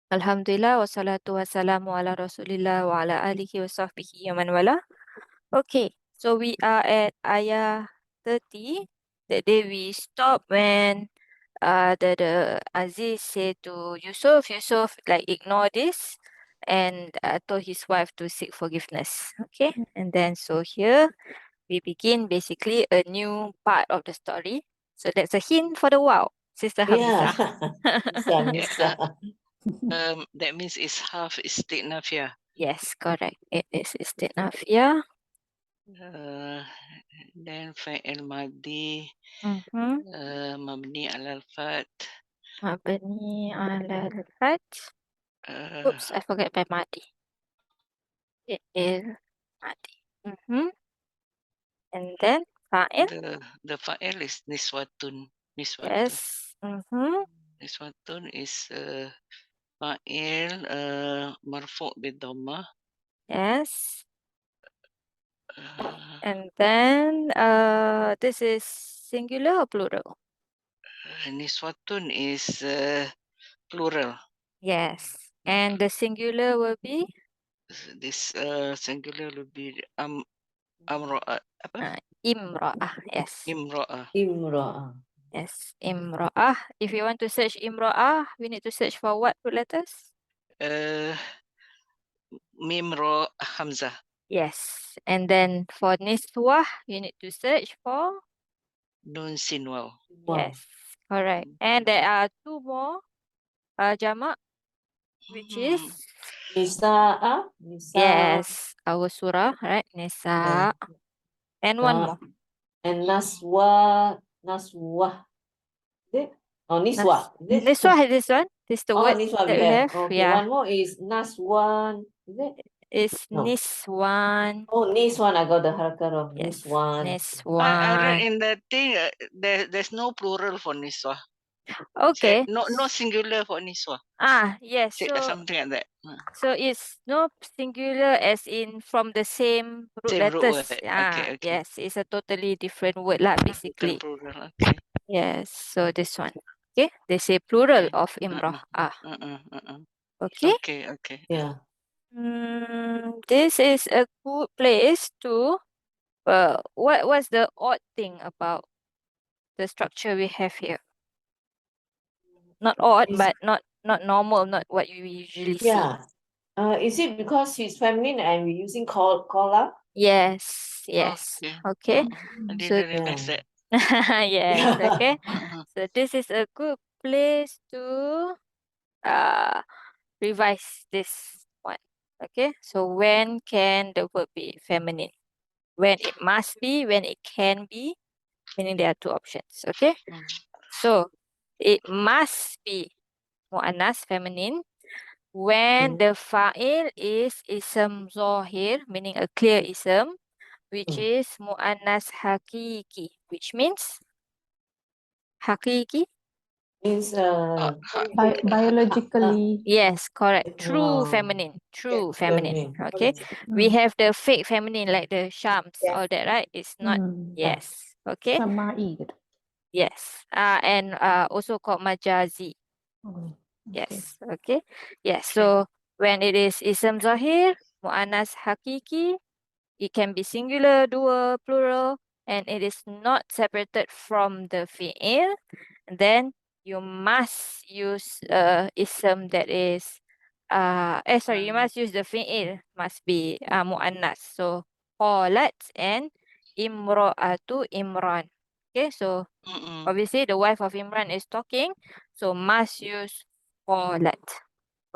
Alhamdulillah wassalatu wassalamu ala Rasulillah wa ala alihi wa sahbihi wa man wala. Okay, so we are at ayah 30. The day we stop when the Aziz said to Yusuf, like ignore this and told his wife to seek forgiveness. Okay, and then so here we begin basically a new part of the story. So that's a hint for the wow, Sister Yeah. Hamzah. Misa. That means it's half istiqnafiyah. Yes, correct. It is istinafiyah. Then fa'il madi, mabni ala al-fat. Mabni ala al-fath. Oops, I forgot my madi. It is madi. And then fa'il. The fa'il is niswatun. Yes. Niswatun is fa'il marfu' bid-dhammah. Yes. And then this is singular or plural? Niswatun is plural. Yes. And the singular will be This singular will be amro'ah. imra'ah. Yes. Imro'ah. Imra'ah. Yes, imra'ah. If you want to search imra'ah, we need to search for what two letters? Mim ro hamzah. Yes. And then for niswah, you need to search for Nun sin waw. yes, correct. And there are two more jamak, which is Nisa'a. Nisa. yes, our surah, right? Nisa. And one more. And Naswa. Naswa. Is it? Oh, Niswa. Is it? Niswah is this one. This is the word Niswa that we have. Okay, Yeah. one more is Naswan. Is it? It's No. niswan. Oh, Niswan. I got the harakat of Yes. Niswan. Niswan. I read in the thing there's no plural for niswa. Okay. No singular for niswa. Yes. So Something like that. so it's no singular as in from the same root Same root letters. word. Okay. Yes, it's a totally different word lah, basically. Different plural. Okay. Yes, so this one. Okay, they say plural Okay. of imrah. Okay. Okay. Yeah. This is a good place to. What's the odd thing about the structure we have here? Not odd, but not normal, not what you usually see. Yeah. Is it because he's feminine and we're using kola? Yes. Okay. I So didn't realize that. yes, okay. So this is a good place to revise this one. Okay. So when can the verb be feminine? When it must be, when it can be, meaning there are two options. Okay. So it must be mu'annas feminine when the fa'il is ism zahir, meaning a clear ism, which is mu'annas hakiki, which means hakiki. Means biologically. Yes, correct. True Wow. feminine. True Yes, feminine. feminine. Okay. We have the fake feminine like the shams, all that, right? It's not. Yes. Okay. Samai gitu. Yes. And also called majazi. Oh, Yes. Okay. Yes. So when it is ism zahir, mu'annas hakiki, it can be singular, dual, plural, and it is not separated from the fi'il, then you must use ism that is you must use the fi'il, must be mu'annas. So qalat and imra'atu Imran. Okay, so obviously the wife of Imran is talking, so must use qalat.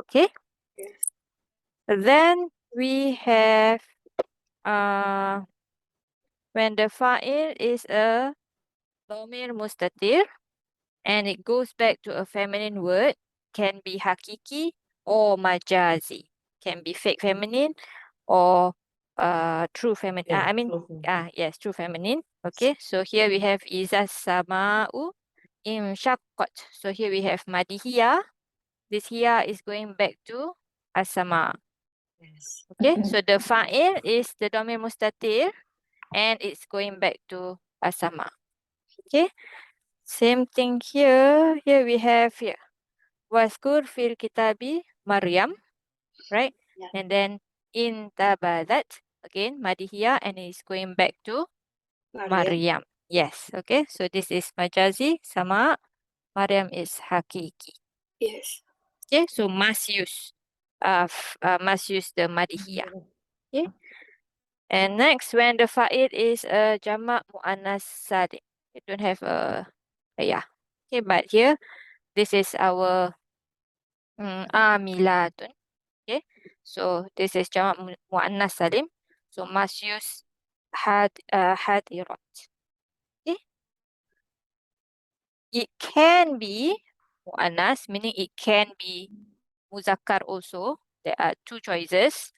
Okay. Then we have when the fa'il is a dhamir mustatir and it goes back to a feminine word, can be hakiki or majazi, can be fake feminine or true feminine. Yes, true feminine. Okay, so here we have iza sama'u imshaqqat. So here we have madihiya. This hiya is going back to asama. Yes. Okay, so the fa'il is the dhamir mustatir and it's going back to asama. Okay, same thing here. Here we have Waskur fil kitabi Maryam, right? Yeah. And then intabadat, again, madihiyah, and it's going back to Maryam. Yes, okay. So this is majazi, sama. Maryam is hakiki. Yes. Okay, so must use the madihiyah. Okay. And next, when the fa'il is a jamak mu'annas salim. You don't have a yeah. Okay, but here, this is our amilatun. Okay, so this is jamak mu'annas salim. So must use hadirat. Okay, it can be mu'annas, meaning it can be muzakkar also. There are two choices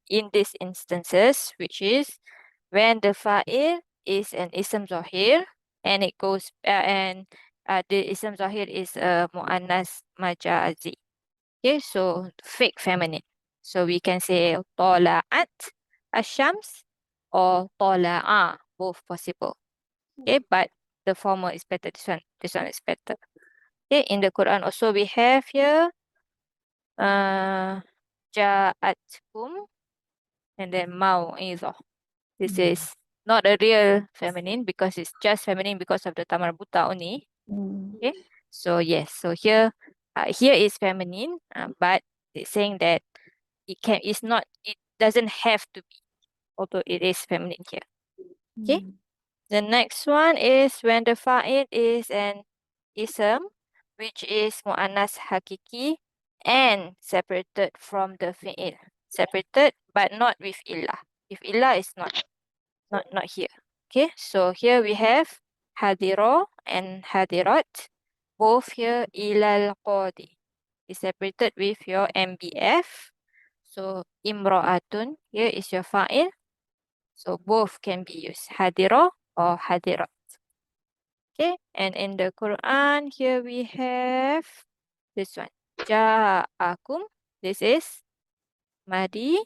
in these instances, which is when the fa'il is an ism zahir and it goes and the ism zahir is a mu'annas majazi. Okay, so fake feminine. So we can say tala'at ash-shams or tala'a, both possible. Okay, but the former is better. This one is better. Okay, in the Quran also we have here ja'atkum and then mau'izah. This is not a real feminine because it's just feminine because of the tamarbuta only. Okay, so yes, so here is feminine, but it's saying that it doesn't have to be, although it is feminine here. Okay, the next one is when the fa'il is an ism, which is mu'annas hakiki and separated from the fi'il. Separated but not with illah. If illah is not here. Okay, so here we have hadiro and hadirat, both here ilal qadi. Is separated with your MBF. So imra'atun, here is your fa'il. So both can be used, hadiro or hadirat. Okay, and in the Quran, here we have this one, ja'akum. This is madi.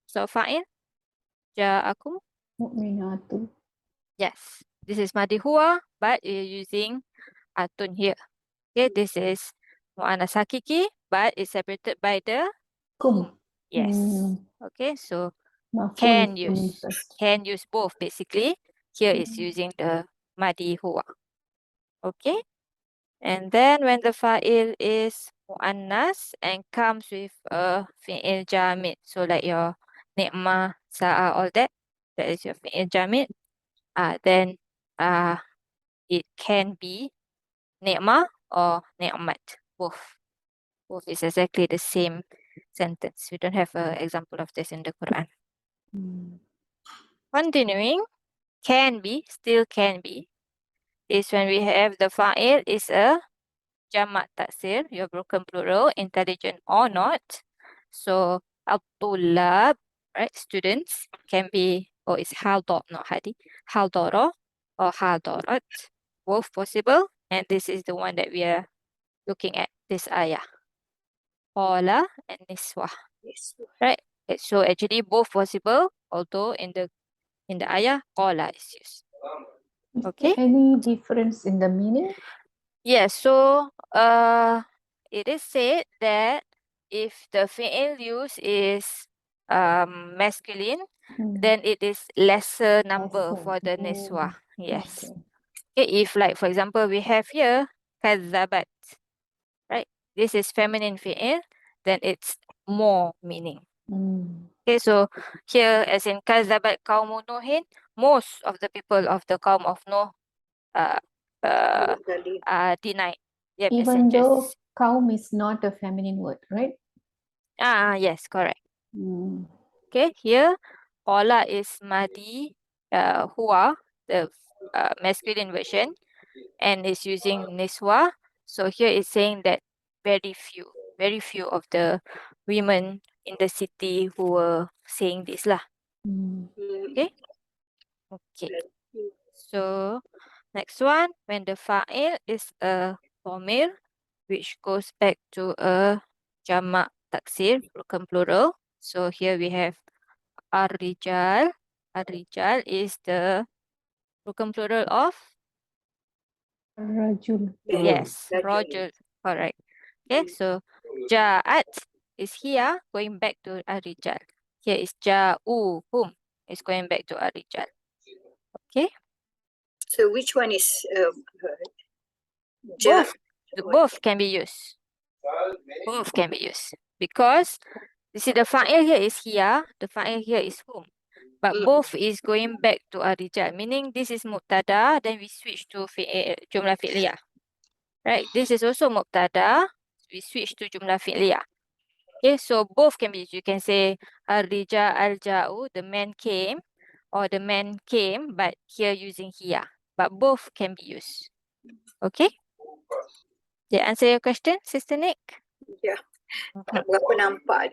So fa'il, ja'akum. Mu'minatu. Yes, this is madi huwa, but you're using atun here. Okay, this is mu'annas hakiki, but it's separated by the Kum. yes. Hmm. Okay, so Maf'ul can kum use first. both basically. Here is using the madi huwa. Okay, and then when the fa'il is mu'annas and comes with a fi'il jamid, so like your ni'mah, sa'a, all that is your fi'il jamid. Then it can be ni'mah or ni'mat, both. Both is exactly the same sentence. We don't have an example of this in the Quran. Continuing, can be, still can be, is when we have the fa'il is a jamak taksir, your broken plural, intelligent or not. So, al-tullab, right, students, can be, or it's haldor, not hadi, haldoro or haldorat, both possible. And this is the one that we are looking at, this ayah. Qala and niswah. Yes. Right? So actually both possible, although in the ayah, qala is used. Is Okay? there any difference in the meaning? Yes, so it is said that if the fi'il use is masculine, then it is lesser number for the niswah. Yes. Okay, if like for example we have here kadzabat, right? This is feminine fi'il, then it's more meaning. Okay, so here as in kadzabat qaumu Nuhin, most of the people of the Qaum of Nuh denied their Even though messengers. kaum is not a feminine word, right? Yes, correct. Okay, here qala is madi huwa, the masculine version, and is using niswa. So here it's saying that very few of the women in the city who were saying this lah. Okay. Okay. So next one, when the fa'il is a dhamir, which goes back to a jamak taksir, broken plural. So here we have ar-rijal. Ar-rijal is the broken plural of Rajul. yes, rajul. Correct. Okay, so ja'at is here, going back to ar-rijal. Here is ja'uhum, is going back to ar-rijal. Okay, So which one is both can be used. Both can be used because you see the fa'il here is here, the fa'il here is whom. But both is going back to ar-rijal, meaning this is mubtada, then we switch to jumlah fi'liyah. Right, this is also mubtada, we switch to jumlah fi'liyah. Okay, so both can be used. You can say ar-rijal al-ja'u, the man came, or the man came, but here using here. But both can be used. Okay? Did I answer your question, Sister Nick? Yeah. Mhm. Berapa nampak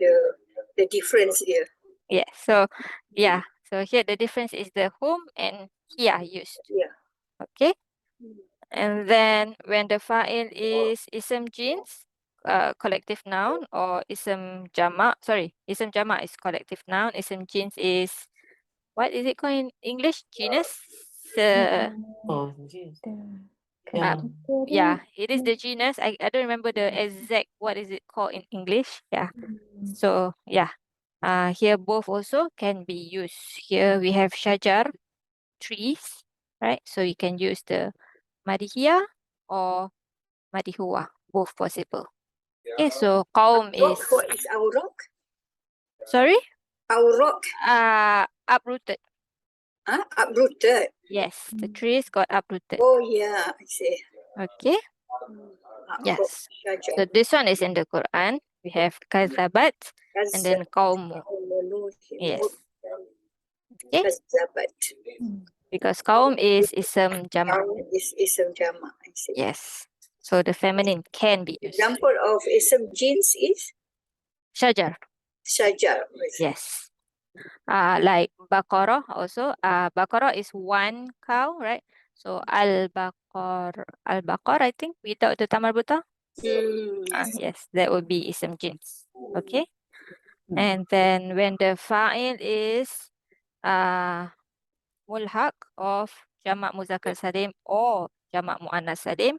the difference dia. Yeah, so here the difference is the whom and here used. Yeah. Okay? And then when the fa'il is ism jins, collective noun, or ism jamak, ism jamak is collective noun, ism jins is, what is it called in English? Genus? Oh, yes. Yeah. Category. Yeah, it is the genus. I don't remember the exact, what is it called in English? Yeah. So, yeah. Here both also can be used. Here we have shajar, trees, right? So you can use the madihiyah or madihua, both possible. Okay, so qaum is, What is our rock? sorry? Our rock, Uprooted. uprooted. Yes, the trees got uprooted. Oh yeah, I see. Okay, yes. Shajar. So this one is in the Quran. We have kazabat and then qaumu. Yes. Okay, Kazabat. because qaum is ism jamak. Is ism jamak. I see. Yes. So the feminine can be used. Example of ism jeans is Shajar. shajar. Yes. Like Baqarah also. Baqarah is one cow, right? So al-Baqar, I think, without the tamar buta. Yes, that would be ism jins. Okay. And then when the fa'il is mulhaq of jamak muzakkar salim or jamak muannas salim,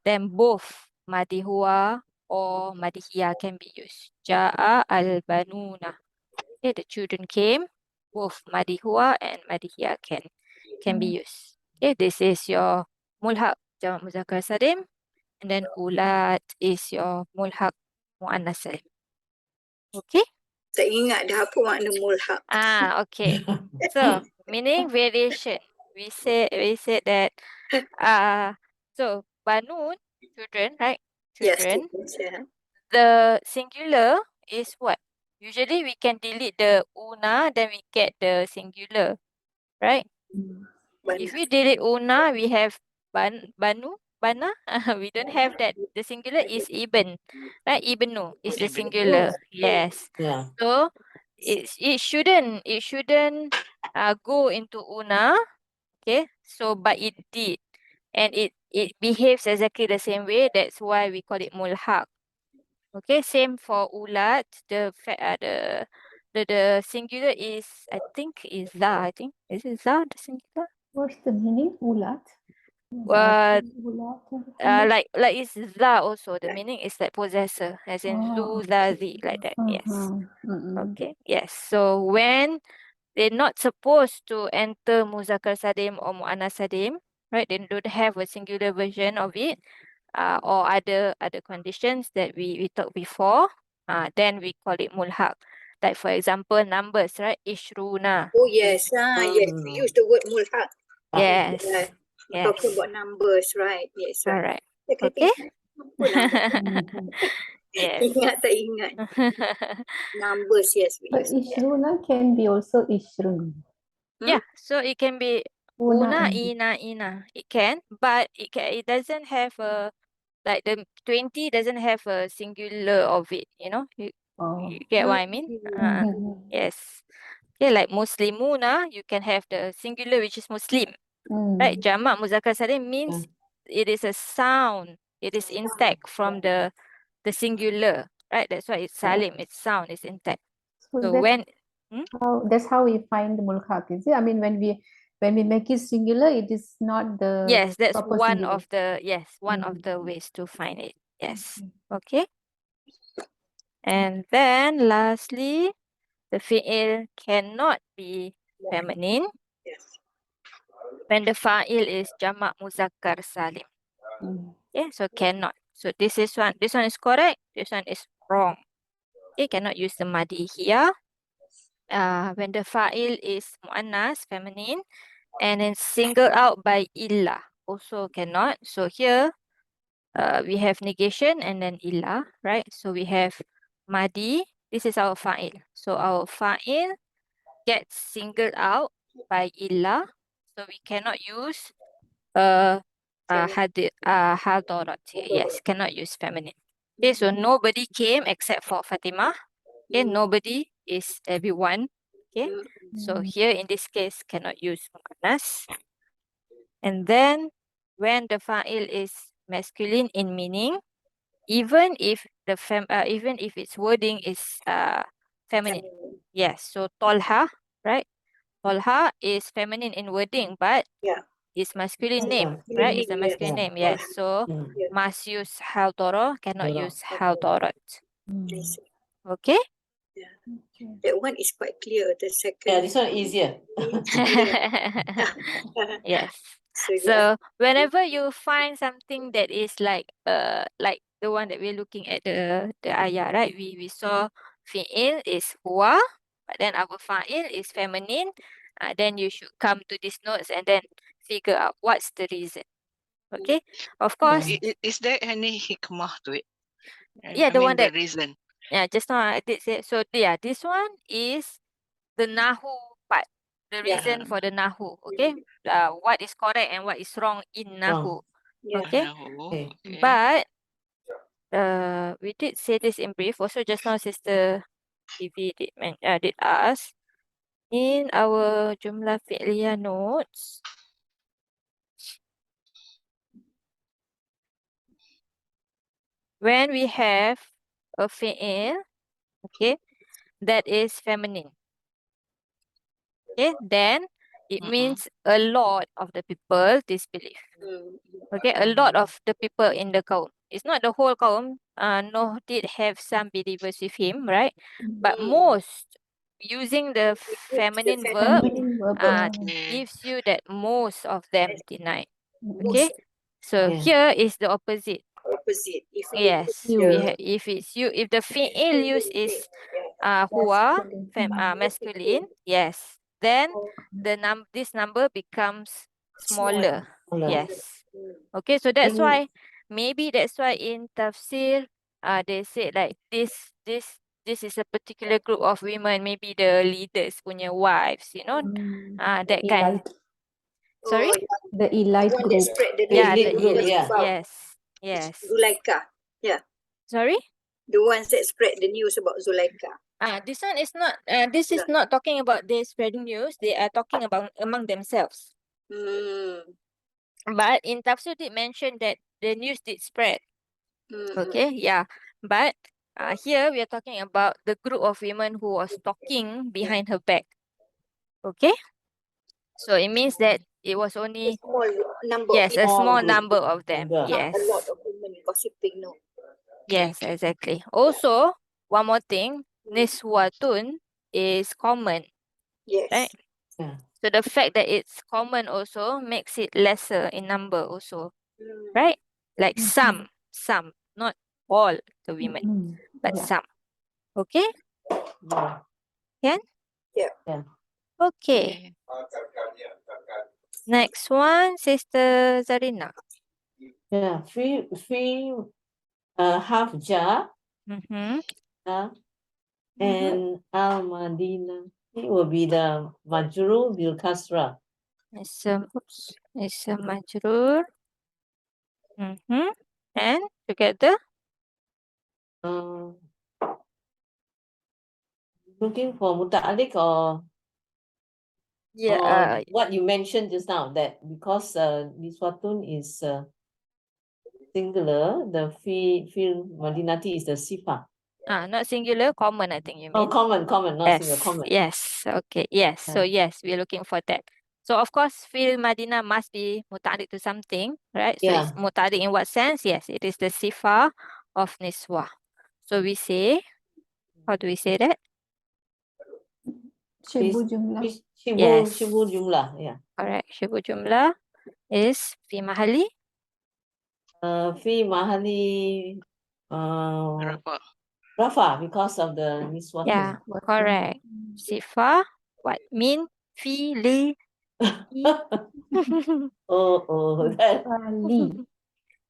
then both madihua or madihiyah can be used. Ja'a al-banuna. Okay, the children came. Both madihua and madihiyah can be used. Okay, this is your mulhaq jamak muzakkar salim, and then ulat is your mulhaq muannas salim. Okay? Tak ingat dah apa makna mulhaq. Okay. So meaning variation. We said that so banun, children, right? Yes, Children. yeah. The singular is what? Usually we can delete the una, then we get the singular, right? If we delete una, we have banu, bana. We don't have that. The singular is ibn, right? Ibnu is the Ibn. singular. Yes. Yeah. So it shouldn't go into una. Okay. So but it did, and it behaves exactly the same way. That's why we call it mulhaq. Okay. Same for ulat. The singular is, I think, is za. I think is it za the singular? What's the meaning? Ulat. Ulat, like it's za also. The meaning is like possessor, as in zu, za, zi, like that. Yes. Okay. Yes. So when they're not supposed to enter muzakkar salim or muannas salim, right? They don't have a singular version of it, or other conditions that we talked before. Then we call it mulhaq. Like for example, numbers, right? Ishruna. Oh yes, yes. We use the word mulhaq. Yes. Yes. Talking about numbers, right? Yes, All right. right. Saya Okay. ingat apa nama? Yes. Ingat tak ingat. Numbers, yes. We But use. Ishruna can be also Ishrun. Yeah, so it can be Una una, and ina. It can, but it doesn't have a, like the 20 doesn't have a singular of it, you know? You get what I mean? Yes. Okay, like muslimuna, you can have the singular, which is Muslim. Right? Jamak muzakkar salim means it is a sound. It is intact from the singular. Right? That's why it's salim. It's sound. It's intact. So that's how we find the mulhaq, is it? I mean, when we make it singular, it is not the yes, that's proper one singular. of the one of the ways to find it. Yes. Okay. And then lastly, the fi'il cannot be feminine Yes. when the fa'il is jamak muzakkar salim. Okay, so cannot. So this one is correct. This one is wrong. Okay, cannot use the madi here. When the fa'il is mu'annas, feminine, and then singled out by illa, also cannot. So here, we have negation and then illa, right? So we have madi. This is our fa'il. So our fa'il gets singled out by illa. So we cannot use hadarat here. Yes, cannot use feminine. Okay, so nobody came except for Fatimah. Okay, nobody is everyone. Okay, so here in this case cannot use muannas. And then when the fa'il is masculine in meaning, even if its wording is feminine. Yes, so Tolha, right? Tolha is feminine in wording, but Yeah. it's masculine name, Yeah. right? It's a Yeah. masculine name, yes. So Mm. must use Haldoro, cannot Doro. use Haldorat. I see. Okay? That one is quite clear. The second. Yeah, this one easier. Yes. So yeah. So whenever you find something that is like the one that we're looking at the ayah, right? We saw fi'il is huwa, but then our fa'il is feminine. Then you should come to these notes and then figure out what's the reason. Okay? Of course, Is there any hikmah to it? yeah, I the mean one the that reason. just now I did say. So yeah, this one is the nahu part. The Yeah. reason for the nahu. Okay? What is correct and what is wrong in nahu. Yeah. Okay? Okay. Okay. But we did say this in brief. Also, just now, Sister Vivi did ask in our jumlah fi'liyah notes. When we have a fi'il, okay, that is feminine, okay, then it means a lot of the people disbelieve. Okay, a lot of the people in the kaum. It's not the whole kaum. Noah did have some believers with him, right? But most using the feminine verb gives you that most of them denied. Okay, so Yeah. here is the opposite. Opposite. If Yes, if it's you, if the fi'il use is huwa, masculine, yes, then this number becomes smaller. Smaller. Yes. Okay, so that's Then- why that's why in tafsir they said like this is a particular group of women, maybe the leaders punya wives, that kind. Sorry? The elite one that group. spread the Yeah, elite the group, elite. yeah. Yes. Zulaika. Yeah. Sorry? The ones that spread the news about Zulaika. This one is not this is not talking about they spreading news. They are talking about among themselves. But in tafsir did mention that the news did spread. Okay, yeah. But here we are talking about the group of women who was talking behind her back. Okay? So it means that it was only Small number. yes, a Small small group. number of them. Number. Yes. A lot of women gossiping. No. Yes, exactly. Also, one more thing, niswatun is common, Yes. right? Yeah. So the fact that it's common also makes it lesser in number also, right? Like some, not all the women, but Yeah. some. Okay? Yeah. Can? Yeah. Yeah. Okay. Next one, Sister Zarina. Yeah. Three half jar. Mm-hmm. And al-Madinah. It will be the majrur bil kasra. It's a majrur. Mm-hmm. And together? Looking for muta'alliq or Yeah. what you mentioned just now, that because niswatun is singular, the fil madinati is the sifa. Not singular, common, I think you Oh, mean. common, not singular, common. Yes. Okay. Yes. So yes, we're looking for that. So of course, fi'l Madinah must be muta'alliq to something, right? So it's Yeah. muta'alliq in what sense? Yes, it is the sifa of niswa. So we say, how do we say that? Shibu jumlah. Yes. Shibu jumlah. Yeah. Correct. Shibu jumlah is fi mahali. Fi mahali Rafa. Rafa because of the niswah. Yeah, correct. Sifa, what? Min, fi, li, i. That Li.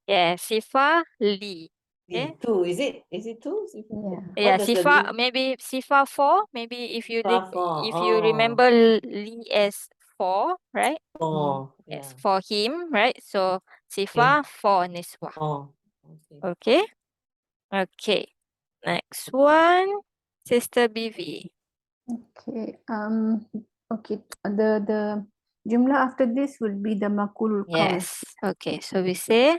Yeah, sifa, li. Okay. two, is it? Is it two? Yeah. Yeah, does the sifa, li- maybe sifa 4. Maybe if you Sifa four, if you oh. remember li as 4, right? Oh, Yes, yeah. for him, right? So sifa for niswa. Oh, okay. Okay. Okay. Next one, Sister BV. Okay. Okay. The jumlah after this will be the makulul qawl. Yes. Okay. So we say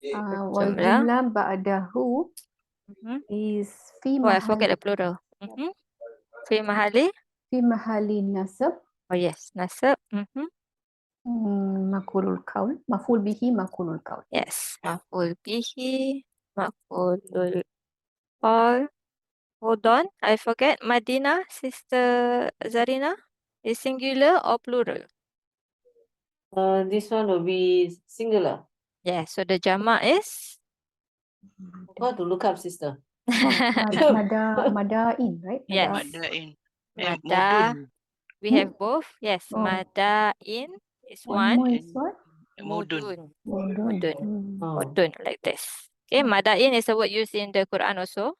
Wal jumlah. jumlah ba'dahu is fi Oh, I forget mahali the plural. Fi mahali. nasab. Oh yes, nasab. Makulul qawl. Maful bihi makulul qawl. Yes, maf'ul bihi, maf'ulul qawl. Hold on, I forget. Madinah, Sister Zarina, is singular or plural? This one will be singular. Yeah, so the jama' is Forgot to look up, sister. Madain, right? yes, Madain. mada. Mudun. We have both. Yes, Oh. madain is One one. more is what? Mudun. Mudun. Oh. Mudun, like this. Okay, madain is a word used in the Quran also.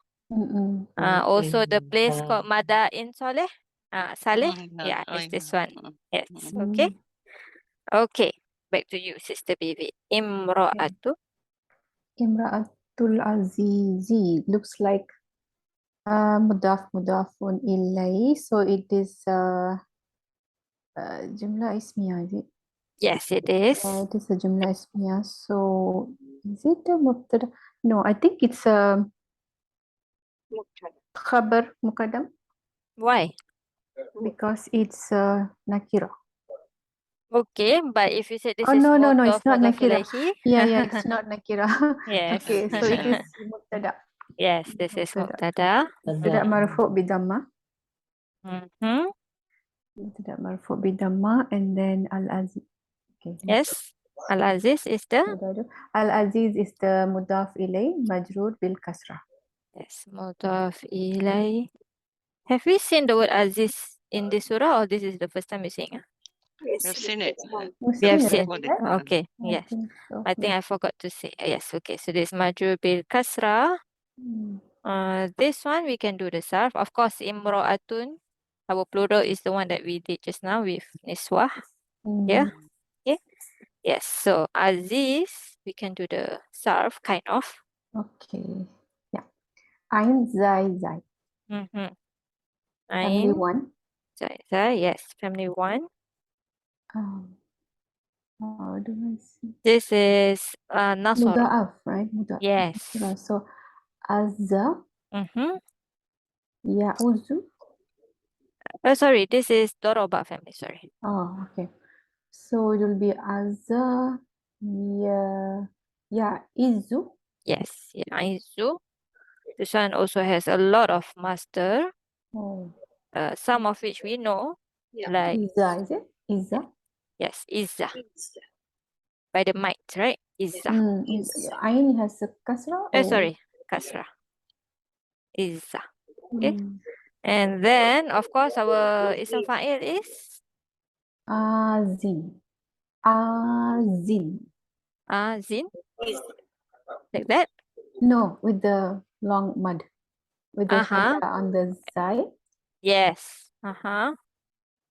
Also the place called Madain Soleh. Saleh. Yeah, it's this one. Yes. Okay. Okay. Back to you, Sister Bibi. Imra'atu. Imra'atul azizi looks like mudafun ilai. So it is jumlah ismiyah, is it? Yes, it is. It is a jumlah ismiyah. So is it a mubtada? No, I think it's a khabar muqaddam Why? because it's nakira. Okay, but if you said this Oh is no, mudaf it's not mudaf nakira. ilaihi. Yeah, it's not nakira. Yes. Okay, so it is mubtada. Yes, this is Mubtada. mubtada. Mubtada marfu' bidamma. Mubtada marfu' bidamma and then al-aziz. Okay. Yes. Al-Aziz is the Al-aziz is the mudaf ilay majrur bil kasrah. yes, mudaf ilai. Have we seen the word Aziz in this surah or this is the first time you're seeing? We've seen it. We have seen. What Okay, yes. I think I forgot to say. Yes, okay. So this majrur bil kasrah. This one we can do the sarf. Of course, imra'atun. Our plural is the one that we did just now with niswah. Yeah. Okay. Yes. So Aziz, we can do the sarf kind of. Okay. Yeah. Ain zai zai. Family Ain, one. zai, yes. Family one. How do I see? This is nasara. Muda'af, right? Muda'af. Yes. So azza ya'uzu. Oh, sorry. This is doroba family. Sorry. Oh, okay. So it will be azza ya'izu. Yes. Yeah. Aizu. This one also has a lot of master. Oh, Some of which we know. Like Izza, is it? Izza? yes, Izza. By the might, right? Izza. Ain has a kasra? Oh, sorry. Kasra. Izza. Okay. And then, of course, our ism fa'il is Azin. Azin. Azin. Like that. No, with the long mud. With the shadda on the side. Yes.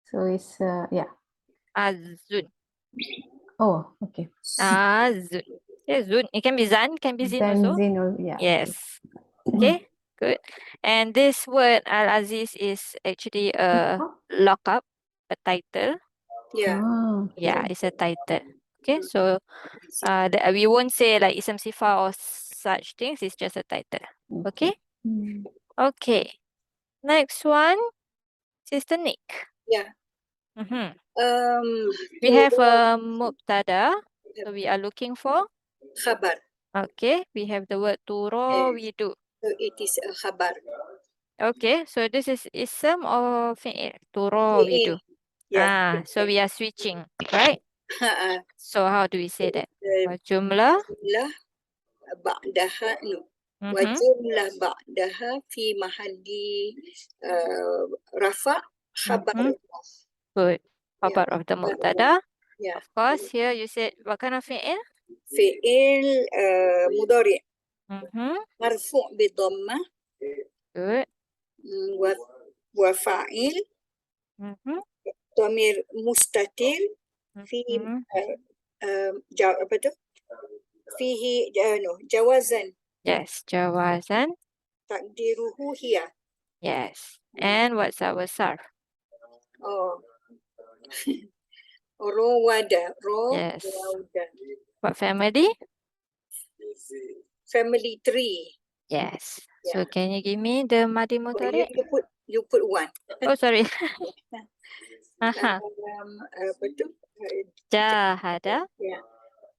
So it's, yeah. Azun. Oh, okay. Azun. Okay, zun. It can be zan, can be zin Then also. zin, yeah. Yes. Okay, good. And this word Al-Aziz is actually a lockup, a title. Yeah, it's a title. Okay, so we won't say like ism sifa or such things. It's just a title. Okay. Okay. Next one, Sister Nick. Yeah. We have a mubtada, so we are looking for. khabar. Okay, we have the word turawidu. So it is a khabar. Okay, so this is ism or fi'il? Turawidu. Yes. So we are switching, right? So how do we say that? Jumlah. Jumlah ba'daha no. Wa Mhm. jumlah ba'daha fi mahalli rafa khabar. Mhm. Good. Khabar of the mubtada. Yeah. Of course, here you said what kind of fi'il? Fi'il mudhari' Mhm. marfu' bi dhammah Good. wa fa'il Mhm. dhamir mustatir fi Mhm. apa tu? Fihi no jawazan Yes, jawazan. takdiruhu hiya. Yes. And what's our sarf? Oh. Rawada. Yes. Rawada. What family? Family tree. Yes. So Yeah. can you give me the madi Oh, mudhari'? you put one. Oh, sorry. Aha. Apa tu? Jahada. Yeah.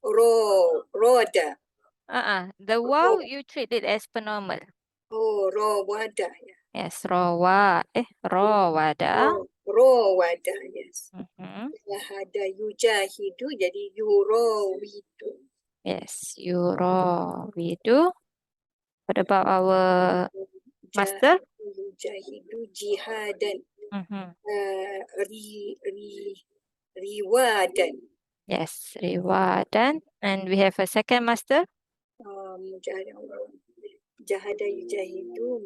Roda. The waw you treat it as per normal. Oh, rawada. Yeah. Yes, rawada. Rawada. Yes. Mhm. Jahada yujahidu jadi yurawidu. Yes, yurawidu. What about our master? Yujahidu jihadan. Mhm. Riwadan. Yes, riwadan. And we have a second master. Jahada yujahidu.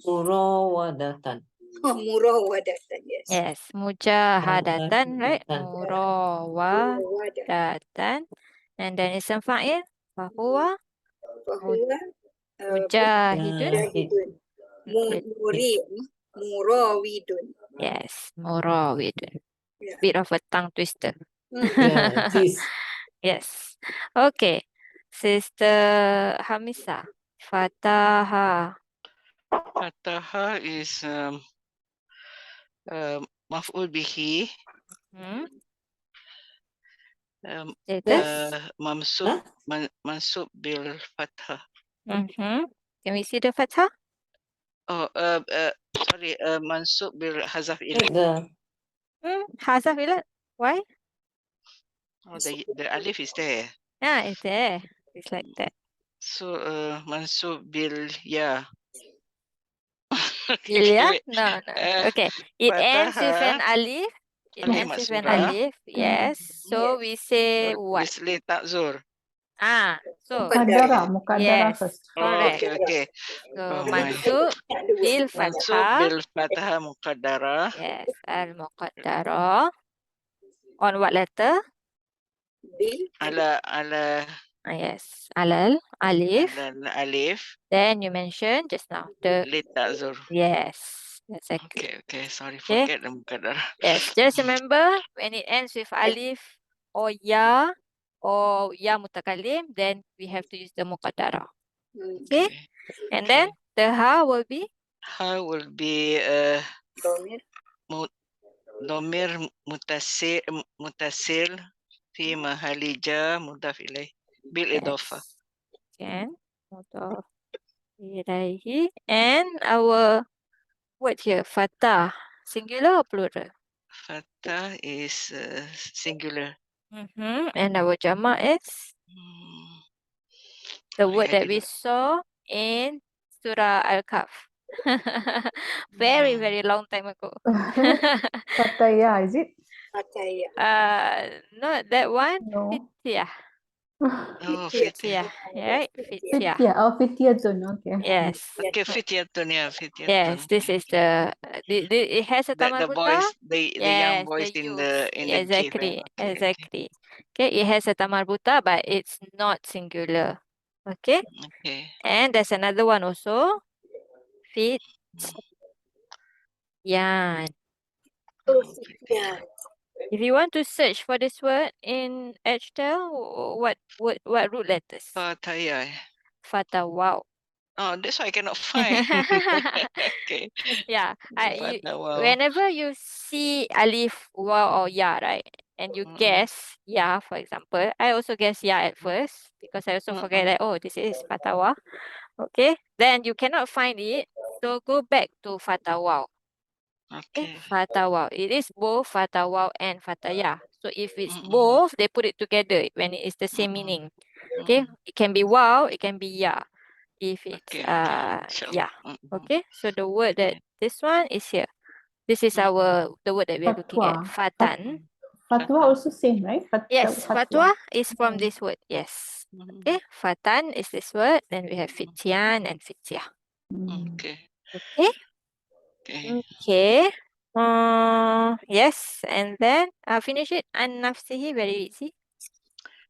Murawadatan. Murawadatan. Yes. Yes, mujahadatan, right? Murawadah. Murawadatan. And then ism fa'il. Fahuwa Fahuwa mujahidun. mujahidun. Murawidun. Yes, murawidun. Yeah. Bit of a tongue twister. Yeah, it is. Yes. Okay. Sister Hamisa. Fataha. Fataha is maf'ul bihi, Hmm? um, Status? mansub mansub bil fathah. Mm-hmm. Can we see the fathah? Oh, sorry, mansub bil hazaf Like ilal. the Hazaf ilat. Why? Oh, the alif is there. Yeah, it's there. It's like that. So, mansub bil ya. Ilya? Wait. No. Okay. It ends with an Fataha, alif. It alif ends with an maksura, alif. Yes. So we say what? bisli takzur. So Muqaddara yes, first. Oh, correct. okay. So Oh my. mansub bil Mansub fathah. bil fathah muqaddara. Yes, al muqaddara. On what letter? Ala Yes, alal alif. alif. Then you mentioned just now the Li takzur. yes, exactly. Okay. Sorry, Okay. forget the muqaddara. Yes, just remember when it ends with alif or ya mutakalim, then we have to use the muqaddara. Okay. And then the ha will be Ha will be domir mutasil fi mahali jar mudaf ilaih bil idafah. Can mudaf ilaihi. And our word here, fatah, singular or plural? Fatah is singular. And our jama' is the word I that we didn't- saw in Surah Al-Kahf. Very long time ago. Pattaya, is it? Not that one. No. Fityah. Oh, Fityah. Right? Fityah. Fitya. Oh, Fityatun. Okay. Yes. Okay, fityatun, yeah, Yes, fityatun. this is it has a The tamarbuta. boys, the young Yes, boys the in youth. the cave. Exactly, Okay. exactly. Okay, it has a tamarbuta, but it's not singular. Okay, Okay. and there's another one also. Fit. Yan. Oh, fitya. If you want to search for this word in Edgetel, what root letters? Fataya. Fata wow. Oh, that's why I cannot find. Okay. Yeah, Fatawa. whenever you see alif, waw, or ya, right, and you guess ya, for example, I also guess ya at first because I also forget that, oh, this is fatawa. Okay, then you cannot find it, so go back to fatawa. Okay, Okay. fatawa. It is both fatawa and fataya. So if it's Mm-mm. both, they put it together when it is the same meaning. Okay, it can be wow, it can be ya. If it's Okay. Inshallah. yeah. Okay, so the word that this one is here. This is the word that we are looking at. Fatwa. Fatan. Fatwa also same, right? Yes, fatwa is from this word. Yes. Okay, fatan is this word. Then we have fityan and fityah. Okay. Okay. Okay. Okay. Yes, and then finish it. An nafsihi, very easy.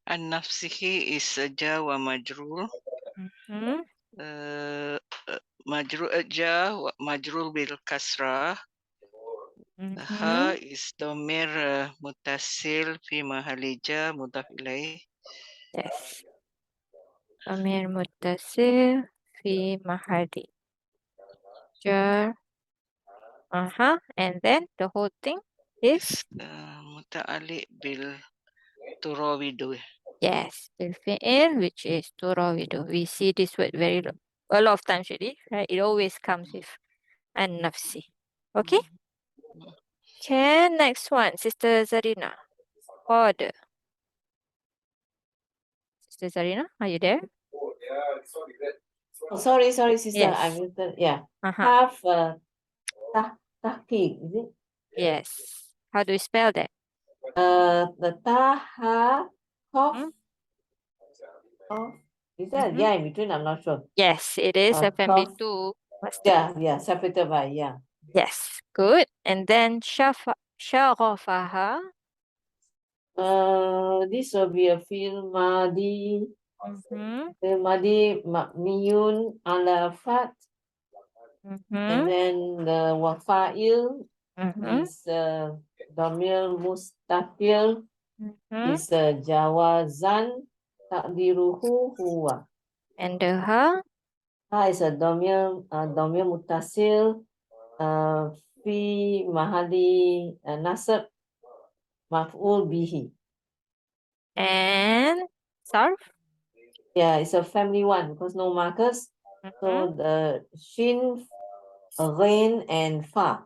An nafsihi is ja wa majrur. Mm-hmm. Majrur ja wa majrur bil kasrah. Ha is domir mutasil fi mahalli ja mudhaf ilaih. Yes. Amir muttasil fi mahali jar. And then the whole thing is Muta'alliq bil turawidu. yes, bil fi'il, which is turawidu. We see this word a lot of times already, right? It always comes with an nafsi. Okay. Okay, next one, Sister Zarina. Order. Sister Zarina, are you there? Oh, sorry, sister. Yes. I muted. Yeah. Uh-huh. Have tahqiq, is it? Yes. How do you spell that? The taha cough. Is that yeah in between? I'm not sure. Yes, it is a family Cough. two. Master. Yeah, separated by yeah. Yes, good. And then sharafaha. This will be a fi'il madi. Fi'il madi mabniyun ala fat. And then the wafa'il is damir mustaqil is jawazan takdiruhu huwa. And the ha. Ha is a damir mutasil fi mahali nasab maf'ul bihi. And sarf. Yeah, it's a family one because no markers. So the shin, ghain, and fa.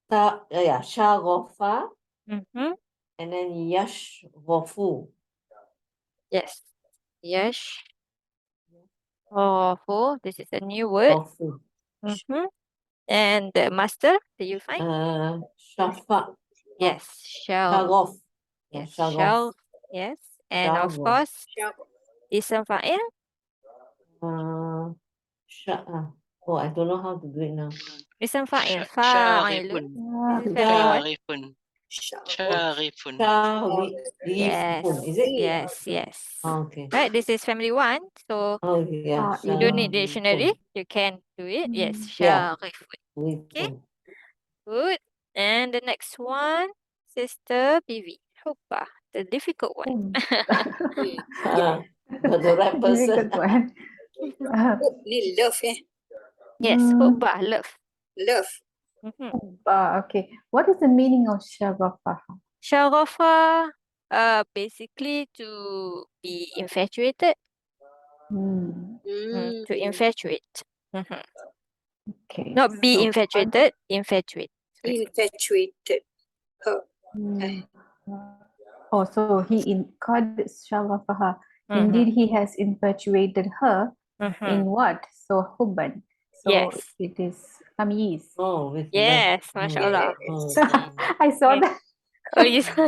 Shaghafa, and then yashghafu. Yes. Yes. Oh, this is a new word. Ghafu. And the master, do you find? Shafa. Yes. Shall. Shaghaf. Yes. Shaghaf. Shall. Yes. And of Shaghaf. course, ism fa'il. Oh, I don't know how to do it now. Ism fa'il. Syarifun. Fa'ilun. This is family one. Syarifun. Yes. Is it? Yes. Okay. Right, this is family one. So Oh yeah. you don't need dictionary. You can do it. Yes. Yeah. Syarifun. Okay. Good. And the next one, Sister PV. Hubba, the difficult one. The right person. Difficult one. Ni love Yes, hubba, love. Love. Okay. What is the meaning of shagafa? Shaghafa, basically to be infatuated. To infatuate. Okay. Not be infatuated, infatuate. Infatuated her. Oh, so he called it shagafaha. Mhm. Indeed, he has infatuated her in what? So hubban. So Yes. it is tamyiz. Oh, with Yes, mashallah. I saw Yes. that. Oh, you saw.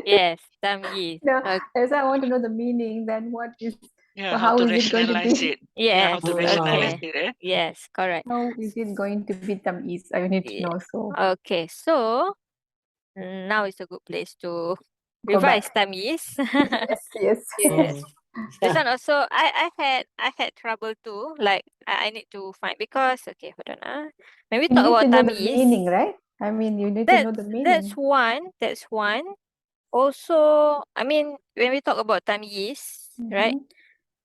Yes, tamyiz. No, Okay. as I want to know the meaning, then what is Yeah, so how how to is it going to rationalize be? it. Yeah, how Yes, to rationalize okay. it. Eh? Yes, correct. How is it going to be tamyiz? I need to Yeah. know. So Okay, so now is a good place to go revise back. tamyiz. Yes. Yes. This one also I had trouble too. Like I need to find because okay, hold on. When we You talk need to about know the tamyiz, meaning, right? I mean, you need to know the that's meaning. one. That's one. Also, I mean, when we talk about tamyiz, right?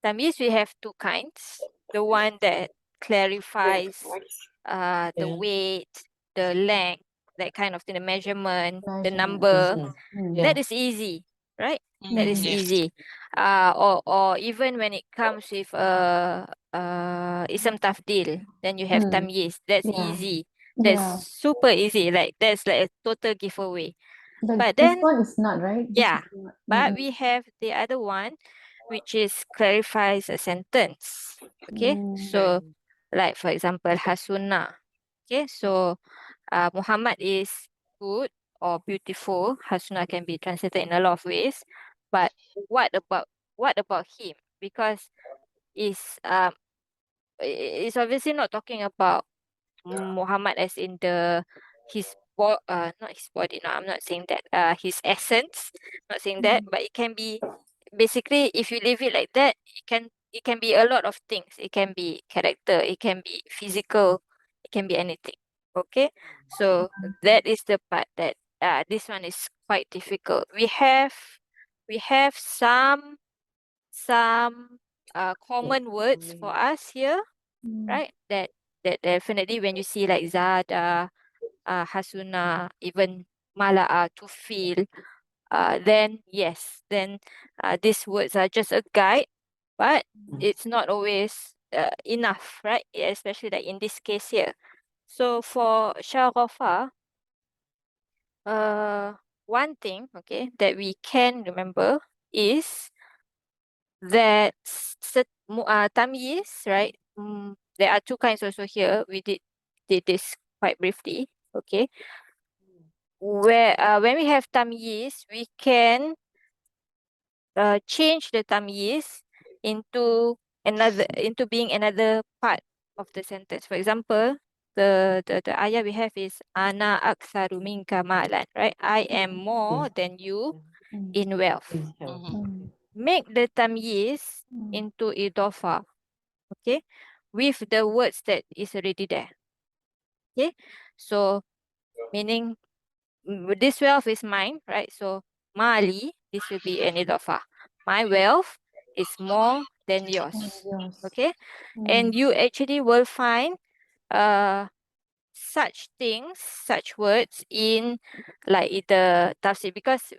Tamyiz, we have two kinds. The one that clarifies the Yeah. weight, the length, that kind of thing, the measurement, the Measurement. number. Yeah. That is easy, right? That is Yes. easy. Or even when it comes with ism tafdil, then you have tamyiz. That's Yeah. easy. That's Yeah. super easy. That's like a total giveaway. But this then, one is not, right? This yeah, is not. but we have the other one, which is clarifies a sentence. Okay, so like for example, hasuna. Okay, so Muhammad is good or beautiful. Hasuna can be translated in a lot of ways. But what about him? Because it's it's obviously not talking about Muhammad as in not his body. No, I'm not saying that. His essence. Not saying that, but it can be basically if you leave it like that, it can be a lot of things. It can be character. It can be physical. It can be anything. Okay, so that is the part that this one is quite difficult. We have some common words for us here, right? That definitely when you see like Zada, Hasuna, even Mala'a, to feel, then yes, then these words are just a guide, but it's not always enough, right? Especially like in this case here. So for Shaghafa, one thing, okay, that we can remember is that tamyiz, right? There are two kinds also here. We did this quite briefly, okay? Where when we have tamyiz, we can change the tamyiz into being another part of the sentence. For example, the ayah we have is ana aktsaru minka malan, right? I am more than you in wealth. Make the tamyiz into idofa, okay, with the words that is already there. Okay, so meaning this wealth is mine, right? So mali, this will be an idofa. My wealth is more than yours. Okay, and you actually will find such things, such words in like the tafsir, because